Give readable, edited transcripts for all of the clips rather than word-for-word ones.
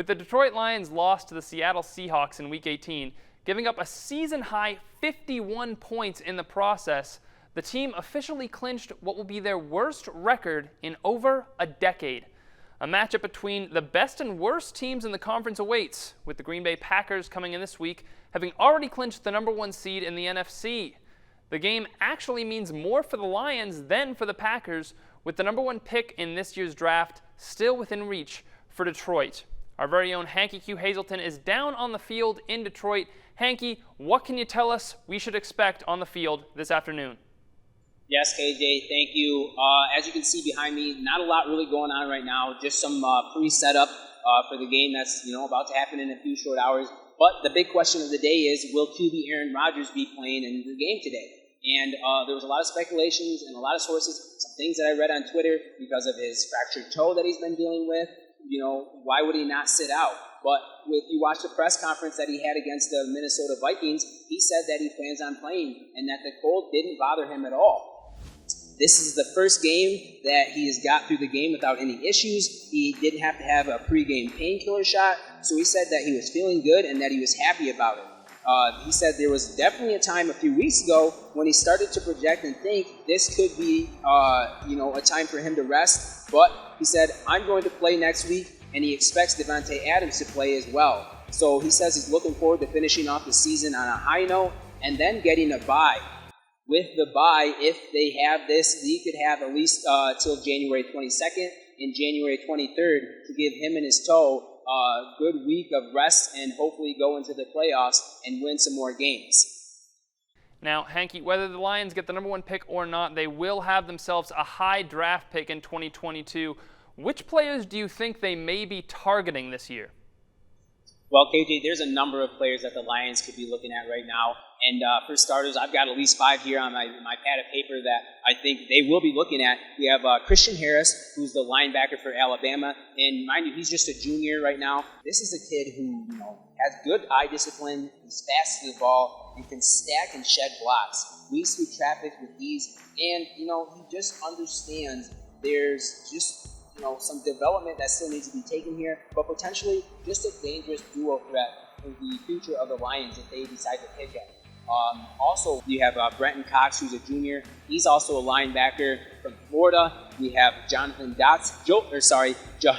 With the Detroit Lions loss to the Seattle Seahawks in Week 18, giving up a season-high 51 points in the process, the team officially clinched what will be their worst record in over a decade. A matchup between the best and worst teams in the conference awaits, with the Green Bay Packers coming in this week, having already clinched the #1 seed in the NFC. The game actually means more for the Lions than for the Packers, with the #1 pick in this year's draft still within reach for Detroit. Our very own Hanky Q Hazelton is down on the field in Detroit. Hanky, what can you tell us we should expect on the field this afternoon? Yes, KJ, thank you. As you can see behind me, not a lot really going on right now. Just some pre-setup for the game that's about to happen in a few short hours. But the big question of the day is, will QB Aaron Rodgers be playing in the game today? And there was a lot of speculations and a lot of sources, some things that I read on Twitter because of his fractured toe that he's been dealing with. Why would he not sit out? But if you watch the press conference that he had against the Minnesota Vikings, he said that he plans on playing and that the cold didn't bother him at all. This is the first game that he has got through the game without any issues. He didn't have to have a pregame painkiller shot, so he said that he was feeling good and that he was happy about it. He said there was definitely a time a few weeks ago when he started to project and think this could be, a time for him to rest. But he said, I'm going to play next week, and he expects Devontae Adams to play as well. So he says he's looking forward to finishing off the season on a high note and then getting a bye. With the bye, if they have this, he could have at least till January 22nd and January 23rd to give him and his toe a good week of rest and hopefully go into the playoffs and win some more games. Now, Hanky, whether the Lions get the #1 pick or not, they will have themselves a high draft pick in 2022. Which players do you think they may be targeting this year? Well, KJ, there's a number of players that the Lions could be looking at right now. And for starters, I've got at least 5 here on my pad of paper that I think they will be looking at. We have Christian Harris, who's the linebacker for Alabama. And mind you, he's just a junior right now. This is a kid who has good eye discipline, he's fast to the ball, and can stack and shed blocks, weaves through traffic with ease, and he just understands there's just some development that still needs to be taken here, but potentially just a dangerous duo threat for the future of the Lions if they decide to pick him. Also, you have Brenton Cox, who's a junior. He's also a linebacker from Florida. We have Jahan Dotson,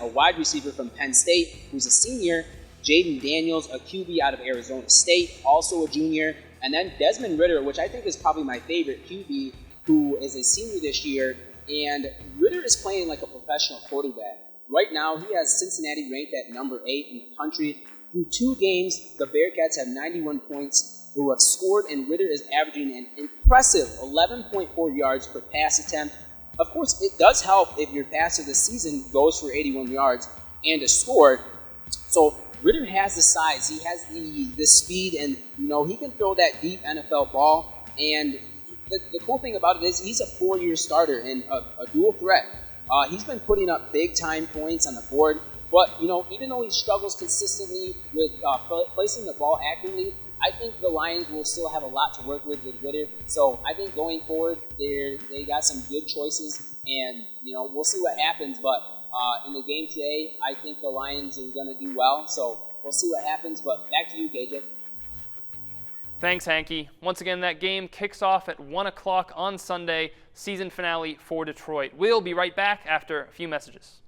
a wide receiver from Penn State, who's a senior. Jaden Daniels, a QB out of Arizona State, also a junior. And then Desmond Ridder, which I think is probably my favorite QB, who is a senior this year. And Ridder is playing like a professional quarterback. Right now, he has Cincinnati ranked at number 8 in the country. Through 2 games, the Bearcats have 91 points who have scored, and Ridder is averaging an impressive 11.4 yards per pass attempt. Of course, it does help if your pass of the season goes for 81 yards and a score. So Ridder has the size, he has the speed, and he can throw that deep NFL ball. And the cool thing about it is he's a 4-year starter and a dual threat. He's been putting up big-time points on the board, but, even though he struggles consistently with placing the ball accurately, I think the Lions will still have a lot to work with Ridder. So I think going forward, they got some good choices, and, we'll see what happens. But in the game today, I think the Lions are going to do well, so we'll see what happens. But back to you, KJ. Thanks, Hanky. Once again, that game kicks off at 1 o'clock on Sunday, season finale for Detroit. We'll be right back after a few messages.